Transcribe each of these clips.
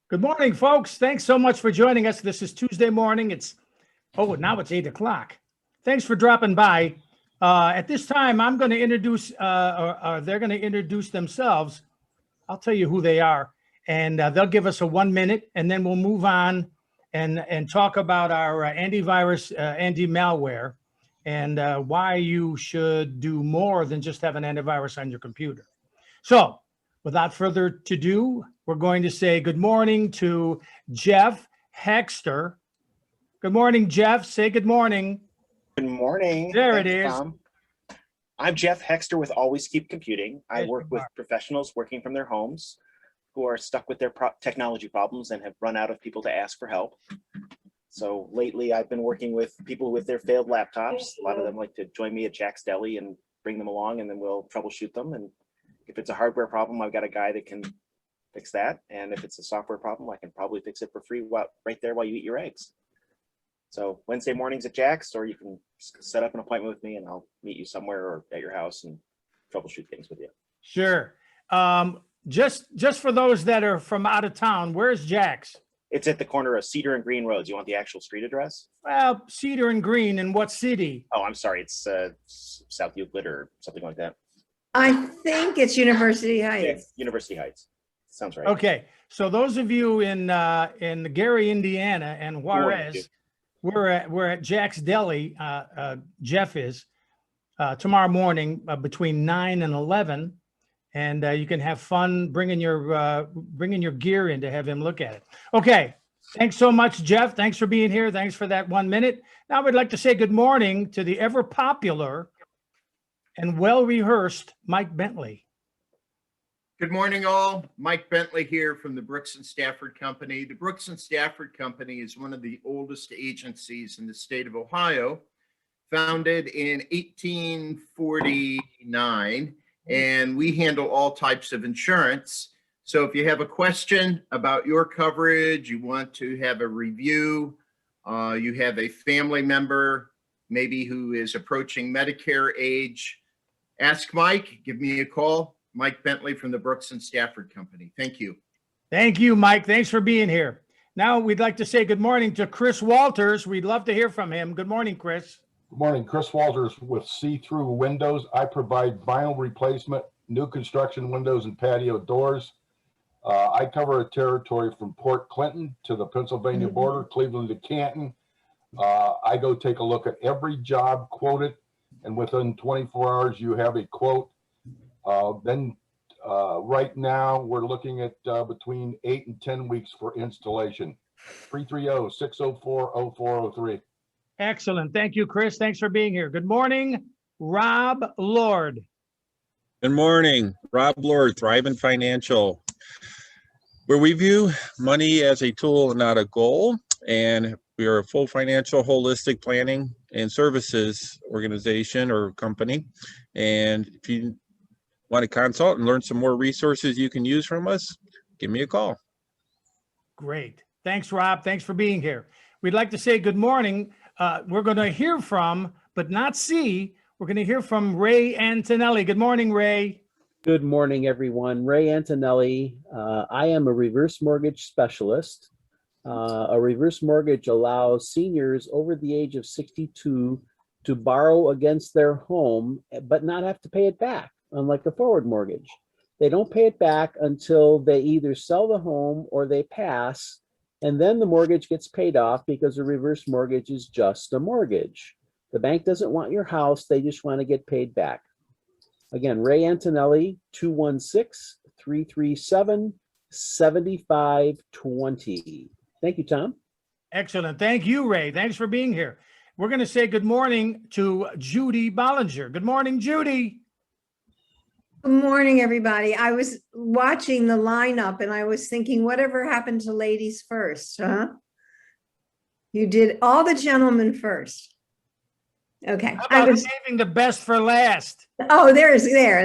Good morning, folks. Thanks so much for joining us. This is Tuesday morning. Now it's 8 o'clock. Thanks for dropping by. At this time, I'm going to introduce, they're going to introduce themselves. I'll tell you who they are, and they'll give us a 1 minute, and then we'll move on and talk about our antivirus, anti-malware, and why you should do more than just have an antivirus on your computer. So, without further ado, we're going to say good morning to Jeff Hexter. Good morning, Jeff. Say good morning. Good morning. There Thanks, it is. Tom. I'm Jeff Hexter with Always Keep Computing. I work with professionals working from their homes who are stuck with their technology problems and have run out of people to ask for help. So lately I've been working with people with their failed laptops. A lot of them like to join me at Jack's Deli and bring them along, and then we'll troubleshoot them. And if it's a hardware problem, I've got a guy that can fix that. And if it's a software problem, I can probably fix it for free right there while you eat your eggs. So Wednesday mornings at Jack's, or you can set up an appointment with me and I'll meet you somewhere or at your house and troubleshoot things with you. Sure. Just for those that are from out of town, where's Jack's? It's at the corner of Cedar and Green Roads. You want the actual street address? Well, Cedar and Green, in what city? Oh, I'm sorry. It's South Euclid or something like that. I think it's University Heights. Yeah, University Heights. Sounds right. Okay. So those of you in Gary, Indiana and Juarez, we're at Jack's Deli. Jeff is tomorrow morning between 9 and 11, and you can have fun bringing your gear in to have him look at it. Okay. Thanks so much, Jeff. Thanks for being here. Thanks for that 1 minute. Now we'd like to say good morning to the ever popular and well-rehearsed Mike Bentley. Good morning, all. Mike Bentley here from the Brooks and Stafford Company. The Brooks and Stafford Company is one of the oldest agencies in the state of Ohio, founded in 1849, and we handle all types of insurance. So if you have a question about your coverage, you want to have a review, you have a family member maybe who is approaching Medicare age, ask Mike, give me a call. Mike Bentley from the Brooks and Stafford Company. Thank you. Thank you, Mike. Thanks for being here. Now we'd like to say good morning to Chris Walters. We'd love to hear from him. Good morning, Chris. Good morning. Chris Walters with See-Through Windows. I provide vinyl replacement, new construction windows and patio doors. I cover a territory from Port Clinton to the Pennsylvania border, Cleveland to Canton. I go take a look at every job quoted, and within 24 hours you have a quote. Right now we're looking at between 8 and 10 weeks for installation. 330-604-0403. Excellent. Thank you, Chris. Thanks for being here. Good morning, Rob Lord. Good morning, Rob Lord, Thriving Financial, where we view money as a tool and not a goal. And we are a full financial holistic planning and services organization or company. And if you want to consult and learn some more resources you can use from us, give me a call. Great. Thanks, Rob. Thanks for being here. We'd like to say good morning. We're going to hear from, but not see, we're going to hear from Ray Antonelli. Good morning, Ray. Good morning, everyone. Ray Antonelli. I am a reverse mortgage specialist. A reverse mortgage allows seniors over the age of 62 to borrow against their home, but not have to pay it back. Unlike a forward mortgage, they don't pay it back until they either sell the home or they pass, and then the mortgage gets paid off because a reverse mortgage is just a mortgage. The bank doesn't want your house, they just want to get paid back. Again, Ray Antonelli, 216-337-7520. Thank you, Tom. Excellent. Thank you, Ray. Thanks for being here. We're going to say good morning to Judy Bollinger. Good morning, Judy. Good morning, everybody. I was watching the lineup and I was thinking, whatever happened to ladies first, huh? You did all the gentlemen first. Okay. How about saving the best for last? Oh, there.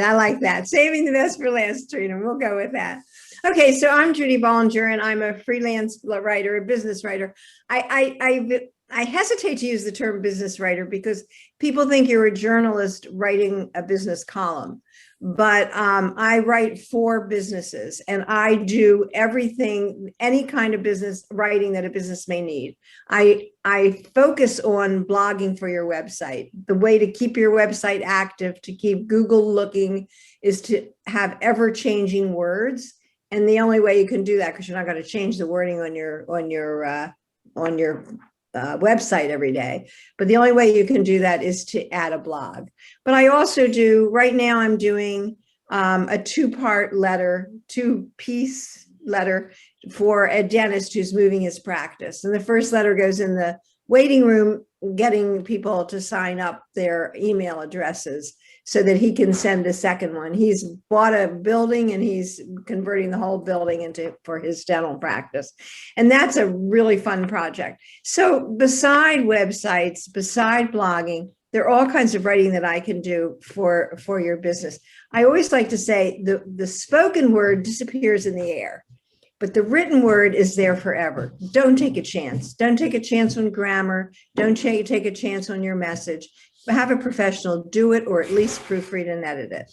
I like that. Saving the best for last, Trina. We'll go with that. Okay, so I'm Judy Bollinger and I'm a freelance writer, a business writer. I hesitate to use the term business writer because people think you're a journalist writing a business column. but I write for businesses, and I do everything, any kind of business writing that a business may need. I focus on blogging for your website. The way to keep your website active, to keep Google looking, is to have ever-changing words. And the only way you can do that, because you're not going to change the wording on your website every day, but the only way you can do that is to add a blog. But I also do, right now I'm doing a two-piece letter for a dentist who's moving his practice. And the first letter goes in the waiting room, getting people to sign up their email addresses so that he can send the second one. He's bought a building and he's converting the whole building for his dental practice. And that's a really fun project. So beside websites, beside blogging, there are all kinds of writing that I can do for your business. I always like to say the spoken word disappears in the air, but the written word is there forever. Don't take a chance. Don't take a chance on grammar. Don't take a chance on your message. Have a professional do it, or at least proofread and edit it.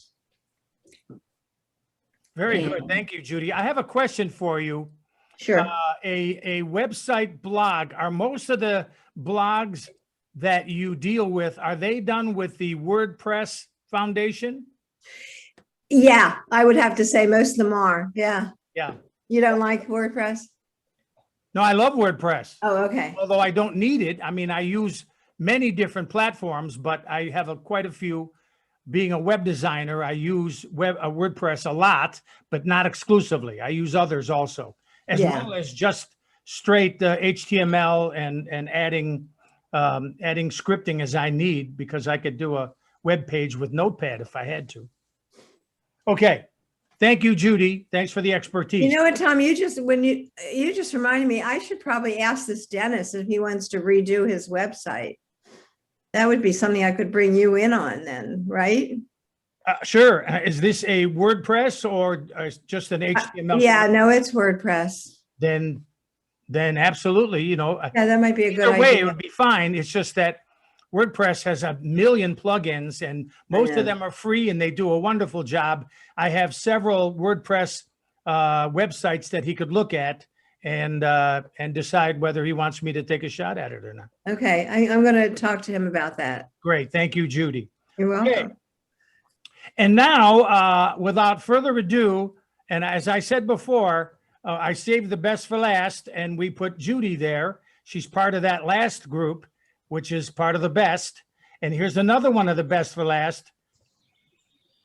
Very good. Thank you, Judy. I have a question for you. Sure. A website blog, are most of the blogs that you deal with, are they done with the WordPress Foundation? Yeah, I would have to say most of them are. Yeah. Yeah. You don't like WordPress? No, I love WordPress. Oh, okay. Although I don't need it. I mean, I use many different platforms, but I have quite a few. Being a web designer, I use WordPress a lot, but not exclusively. I use others also, as well as just straight HTML and adding scripting as I need, because I could do a web page with Notepad if I had to. Okay. Thank you, Judy. Thanks for the expertise. You know what, Tom, you just reminded me, I should probably ask this dentist if he wants to redo his website. That would be something I could bring you in on then, right? Sure. Is this a WordPress or just an HTML? Yeah, no, it's WordPress. Then absolutely, Yeah, that might be a good either way, idea. it would be fine. It's just that WordPress has a million plugins and most of them are free and they do a wonderful job. I have several WordPress websites that he could look at and decide whether he wants me to take a shot at it or not. Okay, I'm going to talk to him about that. Great. Thank you, Judy. You're welcome. Okay. And now, without further ado, and as I said before, I saved the best for last, and we put Judy there. She's part of that last group, which is part of the best. And here's another one of the best for last,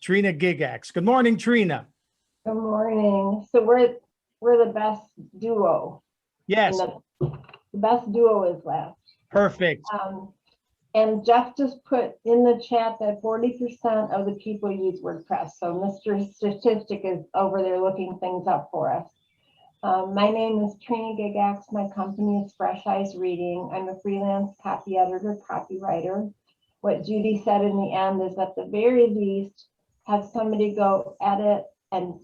Trina Gigax. Good morning, Trina. Good morning. So we're the best duo. Yes. And the best duo is last. Perfect. And Jeff just put in the chat that 40% of the people use WordPress. So Mr. Statistic is over there looking things up for us. My name is Trina Gigax. My company is Fresh Eyes Reading. I'm a freelance copy editor, copywriter. What Judy said in the end is at the very least, have somebody go edit, and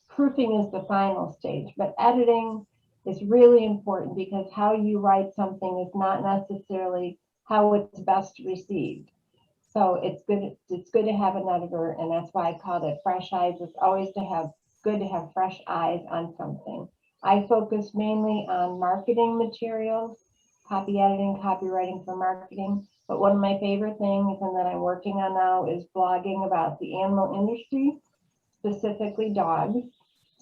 proofing is the final stage, but editing is really important because how you write something is not necessarily how it's best received. So it's good to have an editor, and that's why I called it Fresh Eyes. It's always good to have fresh eyes on something. I focus mainly on marketing materials, copy editing, copywriting for marketing. But one of my favorite things and that I'm working on now is blogging about the animal industry, specifically dogs.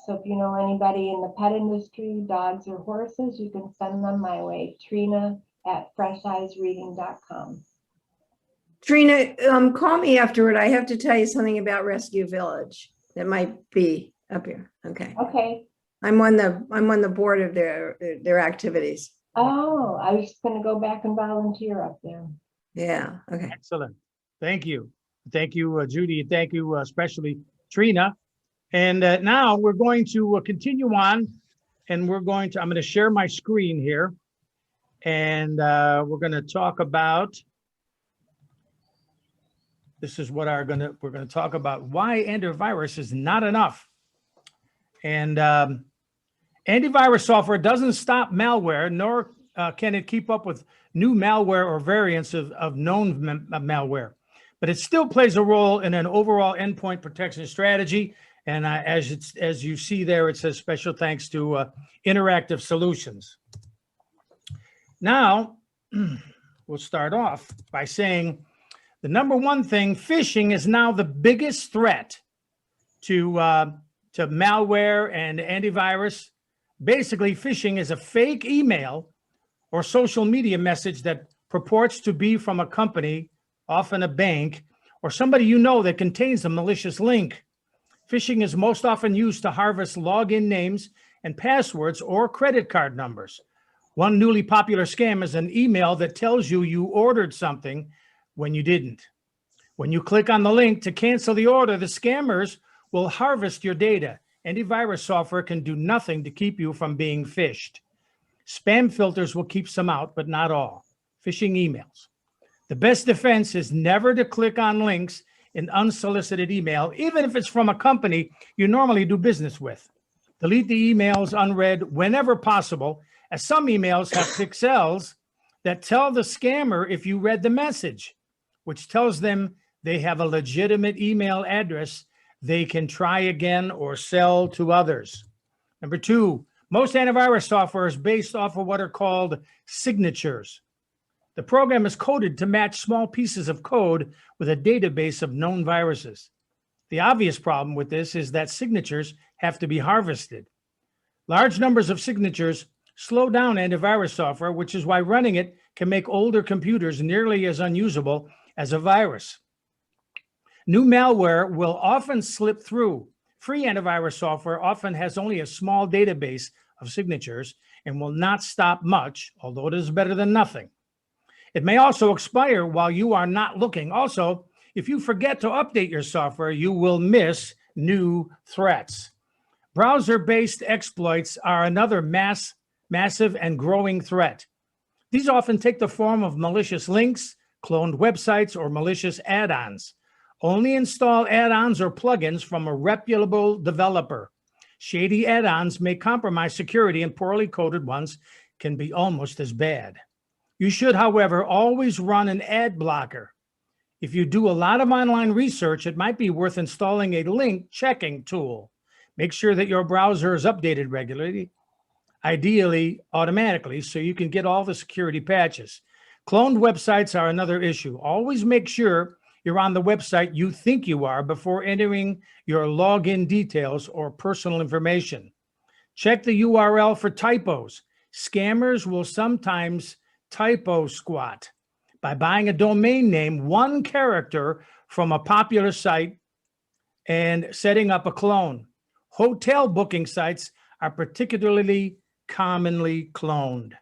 So if you know anybody in the pet industry, dogs or horses, you can send them my way, Trina@fresheyesreading.com. Trina, call me afterward. I have to tell you something about Rescue Village that might be up here. Okay. Okay. I'm on the board of their activities. Oh, I was just going to go back and volunteer up there. Yeah. Okay. Excellent. Thank you. Thank you, Judy. Thank you, especially Trina. And now we're going to continue on, and I'm going to share my screen here, and we're going to talk about, this is what we're going to talk about why antivirus is not enough. And antivirus software doesn't stop malware, nor can it keep up with new malware or variants of known malware. but it still plays a role in an overall endpoint protection strategy. And as you see there, it says special thanks to Interactive Solutions. Now, we'll start off by saying the number one thing, phishing is now the biggest threat to malware and antivirus. Basically, phishing is a fake email or social media message that purports to be from a company, often a bank, or somebody you know, that contains a malicious link. Phishing is most often used to harvest login names and passwords or credit card numbers. One newly popular scam is an email that tells you you ordered something when you didn't. When you click on the link to cancel the order, the scammers will harvest your data. Antivirus software can do nothing to keep you from being phished. Spam filters will keep some out, but not all. Phishing emails. The best defense is never to click on links in unsolicited email, even if it's from a company you normally do business with. Delete the emails unread whenever possible, as some emails have pixels that tell the scammer if you read the message, which tells them they have a legitimate email address they can try again or sell to others. Number two, most antivirus software is based off of what are called signatures. The program is coded to match small pieces of code with a database of known viruses. The obvious problem with this is that signatures have to be harvested. Large numbers of signatures slow down antivirus software, which is why running it can make older computers nearly as unusable as a virus. New malware will often slip through. Free antivirus software often has only a small database of signatures and will not stop much, although it is better than nothing. It may also expire while you are not looking. Also, if you forget to update your software, you will miss new threats. Browser-based exploits are another massive and growing threat. These often take the form of malicious links, cloned websites, or malicious add-ons. Only install add-ons or plugins from a reputable developer. Shady add-ons may compromise security, and poorly coded ones can be almost as bad. You should, however, always run an ad blocker. If you do a lot of online research, it might be worth installing a link checking tool. Make sure that your browser is updated regularly, ideally automatically, so you can get all the security patches. Cloned websites are another issue. Always make sure you're on the website you think you are before entering your login details or personal information. Check the URL for typos. Scammers will sometimes typo squat by buying a domain name, one character from a popular site, and setting up a clone. Hotel booking sites are particularly commonly cloned.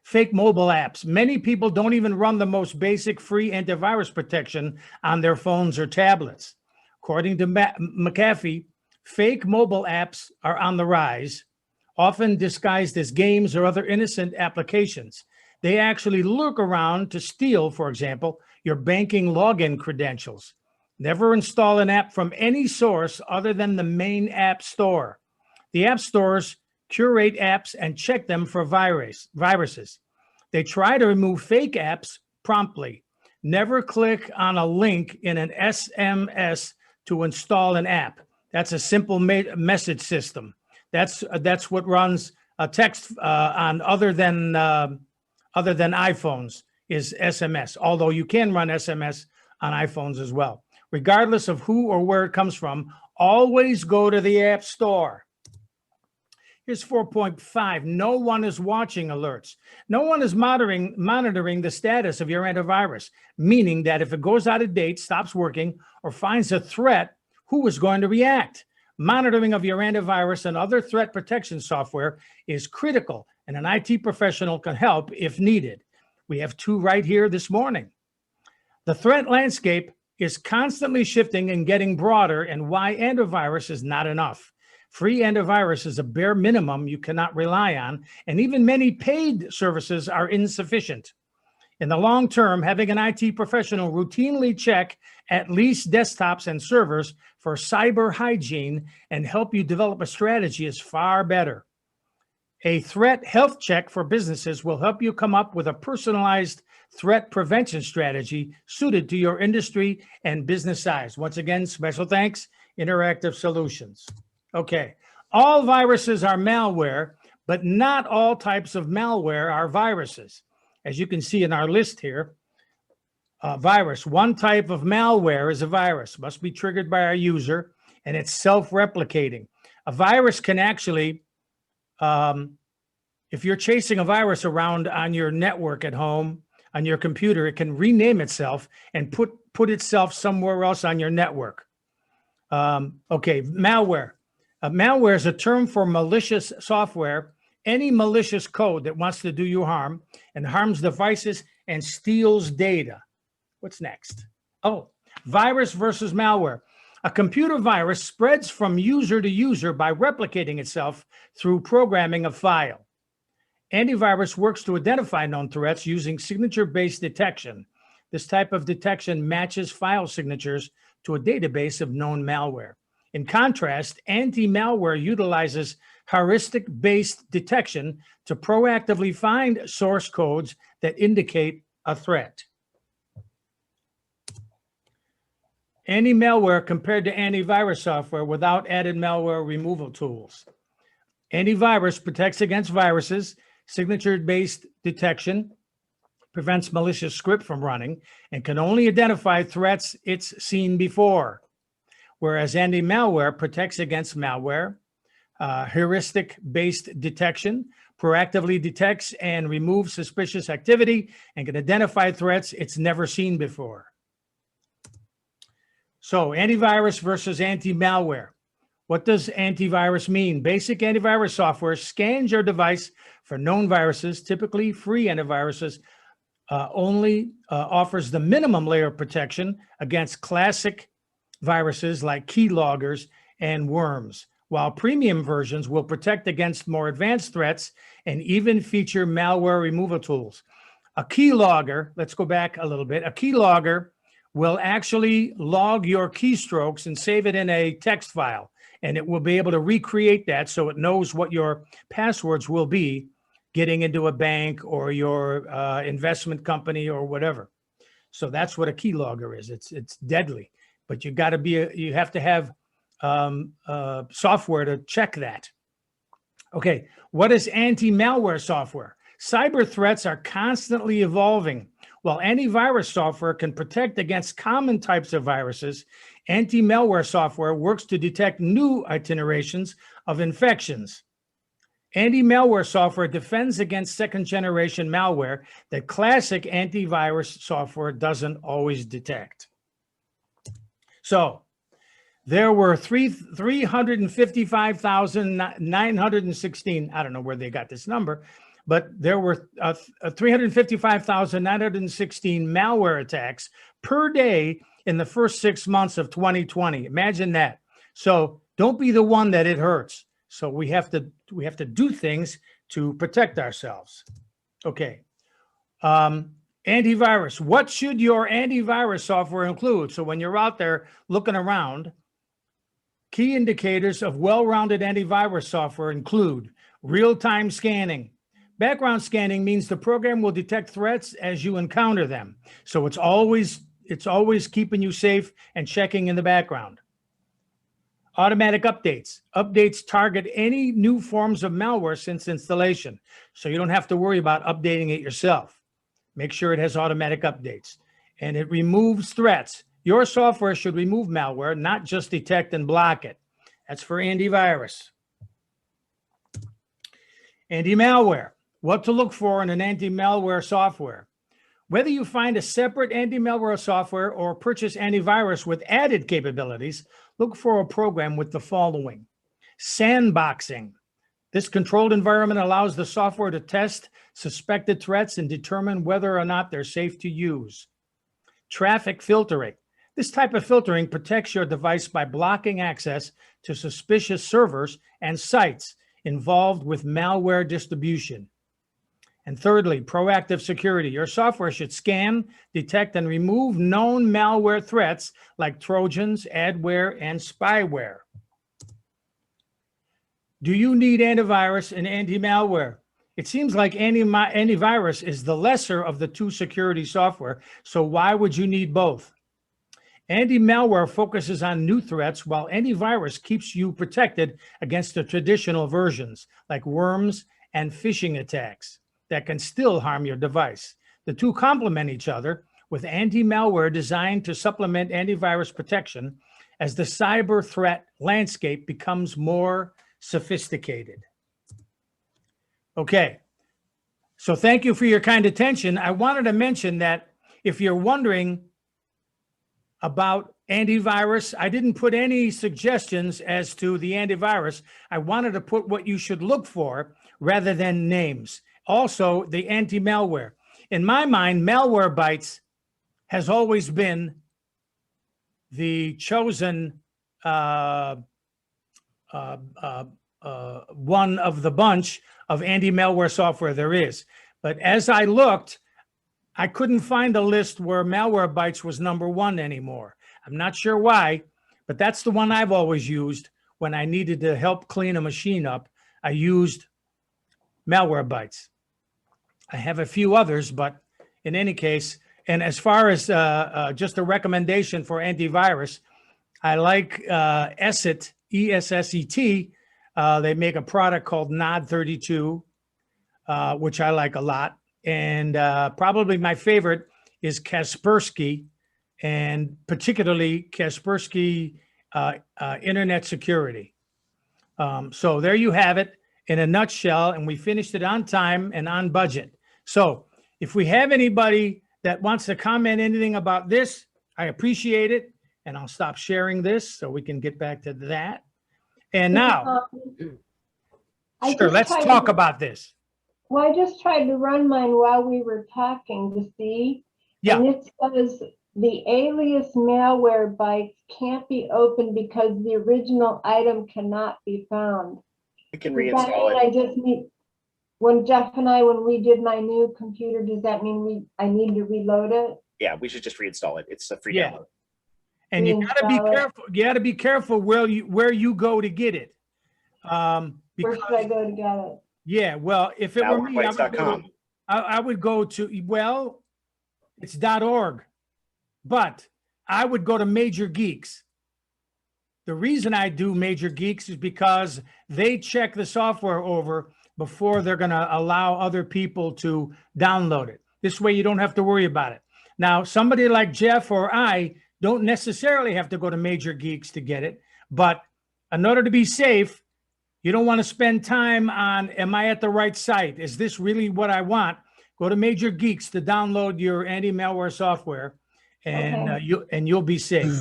Fake mobile apps. Many people don't even run the most basic free antivirus protection on their phones or tablets. According to McAfee, fake mobile apps are on the rise, often disguised as games or other innocent applications. They actually lurk around to steal, for example, your banking login credentials. Never install an app from any source other than the main app store. The app stores curate apps and check them for viruses. They try to remove fake apps promptly. Never click on a link in an SMS to install an app. That's a simple message system. That's what runs a text on other than iPhones is SMS, although you can run SMS on iPhones as well. Regardless of who or where it comes from, always go to the App Store. Here's 4.5. No one is watching alerts. No one is monitoring the status of your antivirus, meaning that if it goes out of date, stops working, or finds a threat, who is going to react? Monitoring of your antivirus and other threat protection software is critical, and an IT professional can help if needed. We have two right here this morning. The threat landscape is constantly shifting and getting broader, and why antivirus is not enough. Free antivirus is a bare minimum you cannot rely on, and even many paid services are insufficient. In the long term, having an IT professional routinely check at least desktops and servers for cyber hygiene and help you develop a strategy is far better. A threat health check for businesses will help you come up with a personalized threat prevention strategy suited to your industry and business size. Once again, special thanks, Interactive Solutions. Okay, all viruses are malware, but not all types of malware are viruses. As you can see in our list here, virus, one type of malware is a virus, must be triggered by our user, and it's self-replicating. A virus can actually, if you're chasing a virus around on your network at home, on your computer, it can rename itself and put itself somewhere else on your network. Okay, malware. Malware is a term for malicious software, any malicious code that wants to do you harm and harms devices and steals data. What's next? Oh, virus versus malware. A computer virus spreads from user to user by replicating itself through programming a file. Antivirus works to identify known threats using signature-based detection. This type of detection matches file signatures to a database of known malware. In contrast, anti-malware utilizes heuristic-based detection to proactively find source codes that indicate a threat. Anti-malware compared to antivirus software without added malware removal tools. Antivirus protects against viruses. Signature-based detection prevents malicious script from running and can only identify threats it's seen before. Whereas anti-malware protects against malware. Heuristic-based detection proactively detects and removes suspicious activity and can identify threats it's never seen before. So antivirus versus anti-malware. What does antivirus mean? Basic antivirus software scans your device for known viruses. Typically, free antiviruses only offers the minimum layer of protection against classic viruses like keyloggers and worms, while premium versions will protect against more advanced threats and even feature malware removal tools. A keylogger, let's go back a little bit, a keylogger will actually log your keystrokes and save it in a text file. And it will be able to recreate that so it knows what your passwords will be getting into a bank or your investment company or whatever. So that's what a keylogger is. It's deadly, but you have to have software to check that. Okay, what is anti-malware software? Cyber threats are constantly evolving. While antivirus software can protect against common types of viruses, anti-malware software works to detect new itinerations of infections. Anti-malware software defends against second-generation malware that classic antivirus software doesn't always detect. So there were 355,916, I don't know where they got this number, but there were 355,916 malware attacks per day in the first 6 months of 2020. Imagine that. So don't be the one that it hurts. So we have to do things to protect ourselves. Okay. Antivirus. What should your antivirus software include? So when you're out there looking around, key indicators of well-rounded antivirus software include real-time scanning. Background scanning means the program will detect threats as you encounter them. So it's always keeping you safe and checking in the background. Automatic updates. Updates target any new forms of malware since installation. So you don't have to worry about updating it yourself. Make sure it has automatic updates. And it removes threats. Your software should remove malware, not just detect and block it. That's for antivirus. Anti-malware. What to look for in an anti-malware software. Whether you find a separate anti-malware software or purchase antivirus with added capabilities, look for a program with the following. Sandboxing. This controlled environment allows the software to test suspected threats and determine whether or not they're safe to use. Traffic filtering. This type of filtering protects your device by blocking access to suspicious servers and sites involved with malware distribution. And thirdly, proactive security. Your software should scan, detect, and remove known malware threats like Trojans, adware, and spyware. Do you need antivirus and anti-malware? It seems like antivirus is the lesser of the two security software, so why would you need both? Anti-malware focuses on new threats, while antivirus keeps you protected against the traditional versions, like worms and phishing attacks that can still harm your device. The two complement each other, with anti-malware designed to supplement antivirus protection as the cyber threat landscape becomes more sophisticated. Okay, so thank you for your kind attention. I wanted to mention that if you're wondering about antivirus, I didn't put any suggestions as to the antivirus. I wanted to put what you should look for rather than names. Also, the anti-malware. In my mind, Malwarebytes has always been the chosen one of the bunch of anti-malware software there is. But as I looked, I couldn't find a list where Malwarebytes was #1 anymore. I'm not sure why, but that's the one I've always used when I needed to help clean a machine up. I used Malwarebytes. I have a few others, but in any case, and as far as just a recommendation for antivirus, I like Esset, ESSET. They make a product called Nod32, which I like a lot. And probably my favorite is Kaspersky, and particularly Kaspersky Internet Security. So there you have it in a nutshell, and we finished it on time and on budget. So if we have anybody that wants to comment anything about this, I appreciate it. And I'll stop sharing this so we can get back to that. And now, sure, let's talk about this. Well, I just tried to run mine while we were talking to see. Yeah. And it says the alias Malwarebytes can't be opened because the original item cannot be found. We can Does that reinstall mean it. I just need, when Jeff and I, when we did my new computer, does that mean I need to reload it? Yeah, we should just reinstall it. It's a free Yeah. download. And you gotta be careful. You gotta be careful where you go to get it. Where Because should I go to get it? yeah, well, if it were me, Malwarebytes.com. I would go to, well, it's .org, but I would go to Major Geeks. The reason I do Major Geeks is because they check the software over before they're going to allow other people to download it. This way you don't have to worry about it. Now, somebody like Jeff or I don't necessarily have to go to Major Geeks to get it, but in order to be safe, you don't want to spend time on, am I at the right site? Is this really what I want? Go to Major Geeks to download your anti-malware software, and Okay. you'll be safe.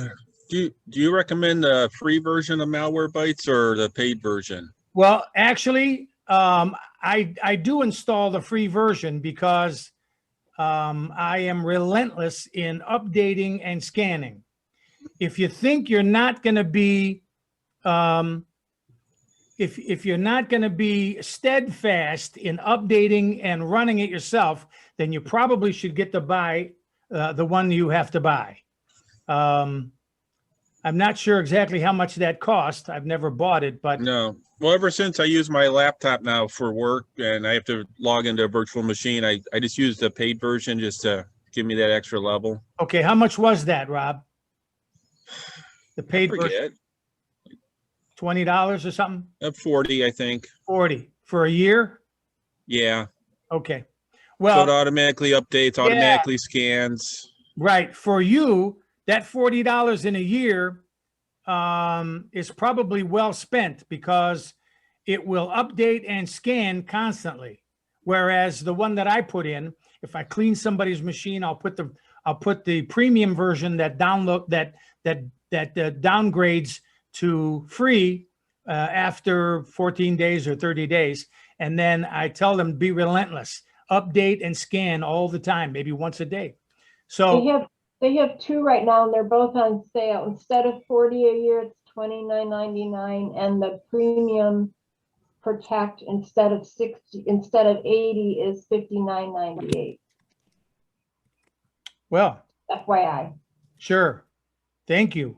Do you recommend the free version of Malwarebytes or the paid version? Well, actually, I do install the free version because I am relentless in updating and scanning. If you think you're not going to be if you're not going to be steadfast in updating and running it yourself, then you probably should get to buy the one you have to buy. I'm not sure exactly how much that cost. I've never bought it, but No. Well, ever since I use my laptop now for work and I have to log into a virtual machine, I just use the paid version just to give me that extra level. okay. How much was that, Rob? The I paid version, forget. $20 or something? 40, I think. 40 for a year? Yeah. Okay. So Well, it automatically updates, automatically scans. right. For you, that $40 in a year is probably well spent because it will update and scan constantly. Whereas the one that I put in, if I clean somebody's machine, I'll put the premium version that downgrades to free after 14 days or 30 days. And then I tell them, be relentless, update and scan all the time, maybe once a day. So They have two right now, and they're both on sale. Instead of 40 a year, it's $29.99, and the premium protect instead of 80 is $59.98. well, FYI. sure. Thank you.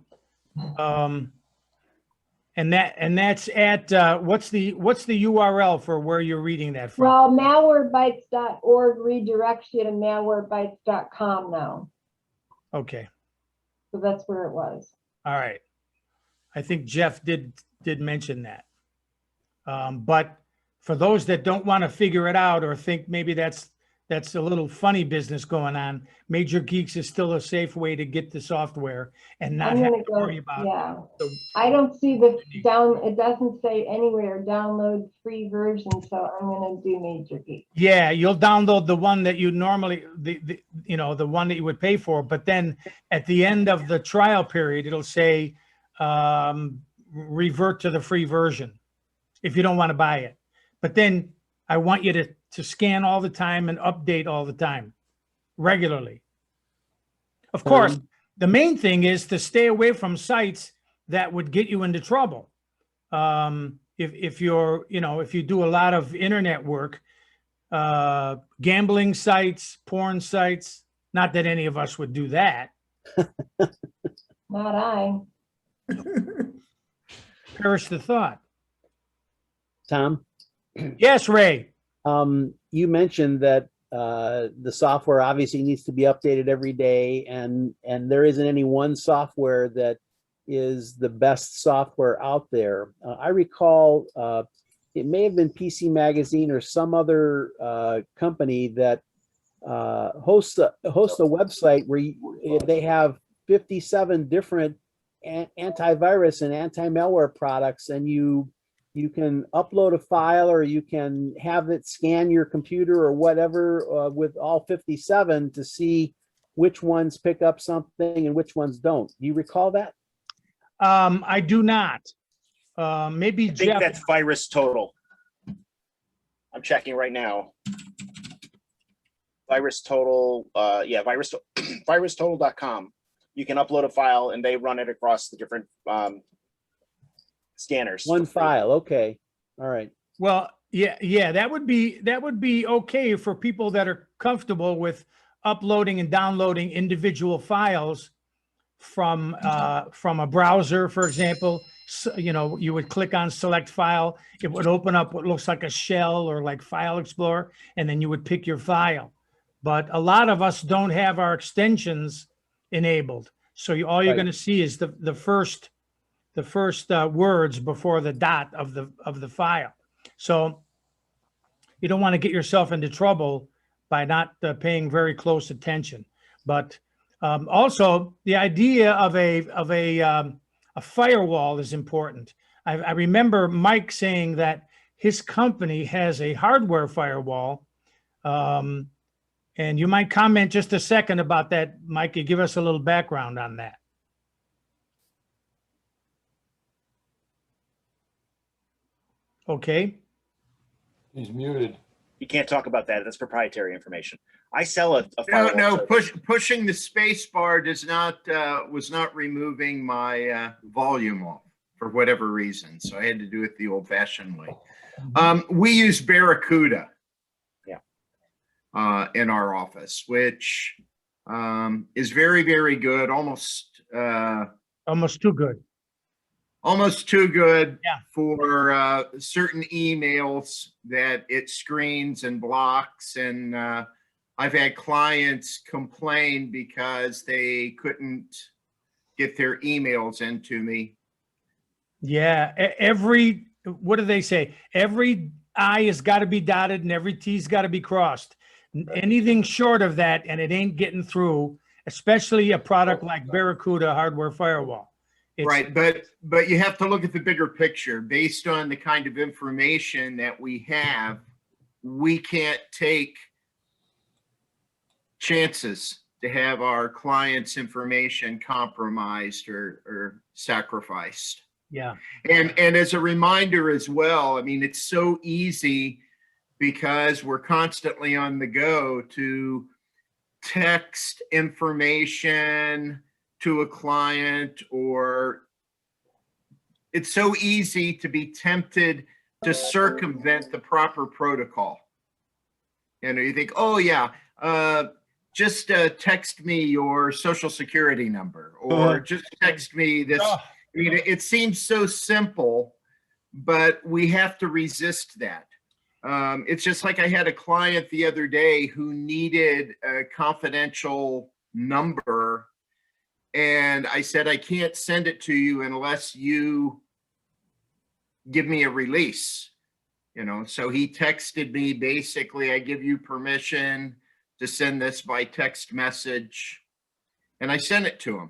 And that's at, what's the URL for where you're reading that from? Well, malwarebytes.org redirects you to malwarebytes.com now. Okay. So that's where it was. All right. I think Jeff did mention that. But for those that don't want to figure it out or think maybe that's a little funny business going on, Major Geeks is still a safe way to get the software and not I'm have gonna to go, worry about yeah. the- I don't see it doesn't say anywhere download free version, so I'm gonna do Major Geek. Yeah, you'll download the one that you normally, the one that you would pay for, but then at the end of the trial period, it'll say, revert to the free version if you don't want to buy it. But then I want you to scan all the time and update all the time, regularly. Of course, the main thing is to stay away from sites that would get you into trouble. If you do a lot of internet work, gambling sites, porn sites, not that any of us would do that. Not I. Perish the thought. Tom, Yes, Ray. you mentioned that the software obviously needs to be updated every day, and there isn't any one software that is the best software out there. I recall it may have been PC Magazine or some other company that hosts a website where they have 57 different antivirus and anti-malware products, and you can upload a file or you can have it scan your computer or whatever with all 57 to see which ones pick up something and which ones don't. Do you recall that? I do not. Maybe I think Jeff. that's Virus Total. I'm checking right now. Virus Total, yeah, virustotal.com. You can upload a file and they run it across the different scanners. One file, okay, all right. Well, yeah, that would be okay for people that are comfortable with uploading and downloading individual files from a browser, for example. So, you would click on select file, it would open up what looks like a shell or like File Explorer, and then you would pick your file. But a lot of us don't have our extensions enabled, so all you're Right. going to see is the first words before the dot of the file. So you don't want to get yourself into trouble by not paying very close attention. But also the idea of a firewall is important. I remember Mike saying that his company has a hardware firewall. And you might comment just a second about that, Mike, and give us a little background on that. Okay. He's muted. You can't talk about that. That's proprietary information. I sell a No, firewall no, service. pushing the space bar was not removing my volume off for whatever reason. So I had to do it the old fashioned way. We use Barracuda. In our office, which is very, very good. Almost too good. Almost too good Yeah. for certain emails that it screens and blocks. And I've had clients complain because they couldn't get their emails into me. Yeah. What do they say? Every I has got to be dotted and every T's got to be crossed. Anything short of that, and it ain't getting through, especially a product like Barracuda hardware firewall. Right, but you have to look at the bigger picture. Based on the kind of information that we have, we can't take chances to have our clients' information compromised or sacrificed. Yeah. And as a reminder as well, I mean, it's so easy because we're constantly on the go to text information to a client, or it's so easy to be tempted to circumvent the proper protocol. You think, oh yeah, just text me your social security number, or just text me this I mean, it seems so simple, but we have to resist that. It's just like I had a client the other day who needed a confidential number. And I said, I can't send it to you unless you give me a release. So he texted me, basically, I give you permission to send this by text message. And I sent it to him.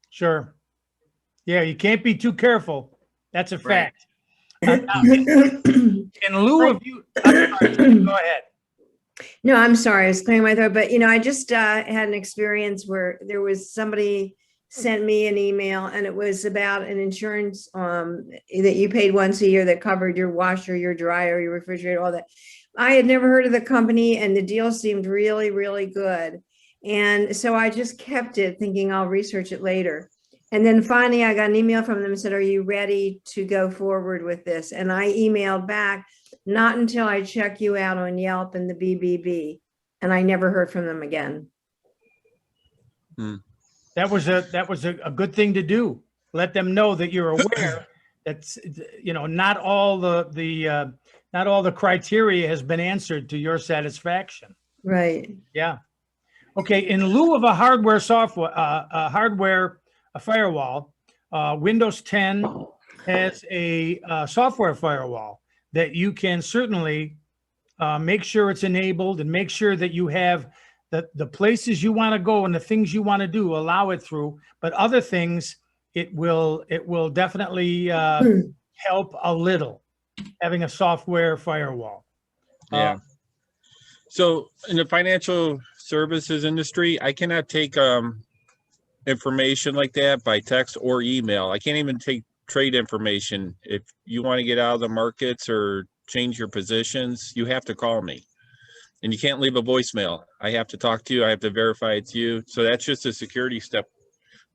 Sure. Yeah, you can't be too careful. That's a Right. fact. In lieu of you, I'm sorry, go ahead. No, I'm sorry, I was clearing my throat, but I just had an experience where there was somebody sent me an email and it was about an insurance that you paid once a year that covered your washer, your dryer, your refrigerator, all that. I had never heard of the company and the deal seemed really, really good. And so I just kept it thinking I'll research it later. And then finally I got an email from them and said, are you ready to go forward with this? And I emailed back, not until I check you out on Yelp and the BBB. And I never heard from them again. That was a good thing to do. Let them know that you're aware that's, not all the criteria has been answered to your satisfaction. Right. Yeah. Okay. In lieu of a hardware firewall, Windows 10 has a software firewall that you can certainly make sure it's enabled and make sure that you have the places you want to go and the things you want to do, allow it through. But other things, it will definitely help a little, having a software firewall. Yeah. So in the financial services industry, I cannot take information like that by text or email. I can't even take trade information. If you want to get out of the markets or change your positions, you have to call me. And you can't leave a voicemail. I have to talk to you. I have to verify it's you. So that's just a security step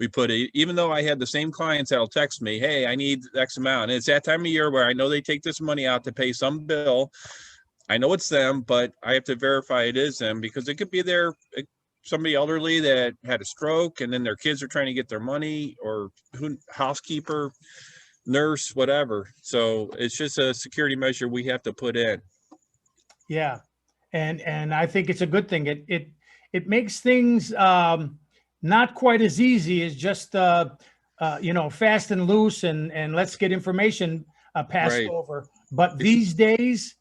we put. Even though I had the same clients that'll text me, hey, I need X amount. And it's that time of year where I know they take this money out to pay some bill. I know it's them, but I have to verify it is them because it could be somebody elderly that had a stroke and then their kids are trying to get their money, or housekeeper, nurse, whatever. So it's just a security measure we have to put in. Yeah. And I think it's a good thing. It makes things not quite as easy as just fast and loose and let's get information passed Right. over. But these days,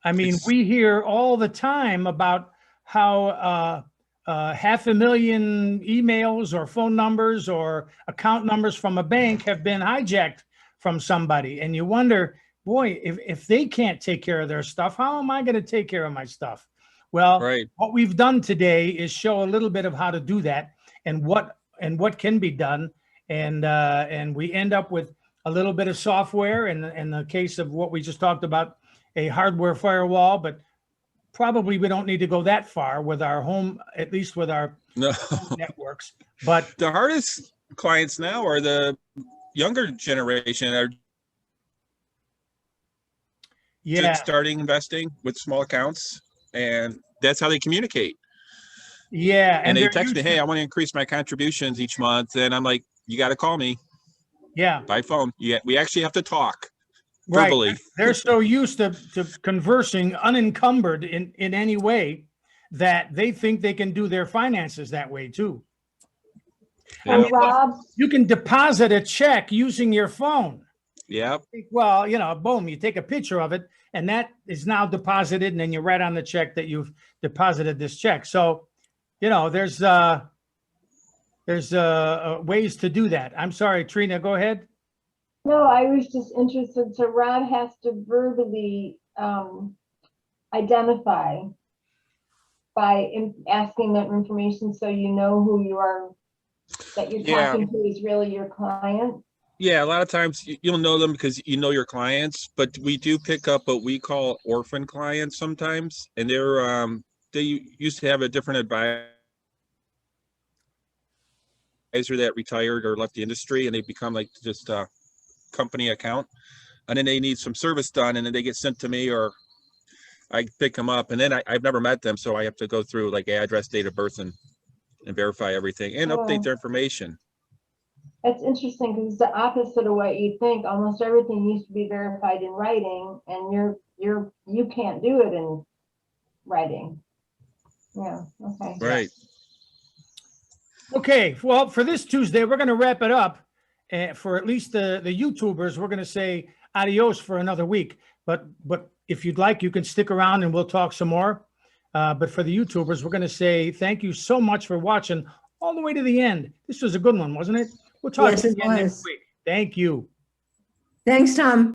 I mean, we hear all the time about how 500,000 emails or phone numbers or account numbers from a bank have been hijacked from somebody, and you wonder, boy, if they can't take care of their stuff, how am I going to take care of my stuff? Well, Right. What we've done today is show a little bit of how to do that and what can be done. And we end up with a little bit of software in the case of what we just talked about, a hardware firewall, but probably we don't need to go that far with our home, at least with our networks. But the hardest clients now are the younger generation are just starting investing with small accounts, and that's how they communicate. Yeah. And they text me, hey, I want to increase my contributions each month. And I'm like, you got to call me. Yeah. By phone. Yeah. We actually have to talk verbally. Right. They're so used to conversing unencumbered in any way that they think they can do their finances that way too. Yeah. I mean, Rob, you can deposit a check using your phone. Yeah. Well, boom, you take a picture of it and that is now deposited, and then you write on the check that you've deposited this check. So, there's ways to do that. I'm sorry, Trina, go ahead. no, I was just interested. So Rob has to verbally identify by asking that information, so you know who you are, that you're talking to is really your client. Yeah, a lot of times you'll know them because you know your clients, but we do pick up what we call orphan clients sometimes, and they used to have a different advisor that retired or left the industry, and they become like just a company account, and then they need some service done, and then they get sent to me, or I pick them up, and then I've never met them, so I have to go through like address, date of birth, and verify everything and update their information. It's interesting because it's the opposite of what you think. Almost everything needs to be verified in writing, and you can't do it in writing. Yeah, okay. Right. Okay, well, for this Tuesday, we're going to wrap it up. For at least the YouTubers, we're going to say adios for another week. But if you'd like, you can stick around and we'll talk some more. But for the YouTubers, we're going to say thank you so much for watching all the way to the end. This was a good one, wasn't it? We'll talk Yes, to you it again next was. week. Thank you. Thanks, Tom.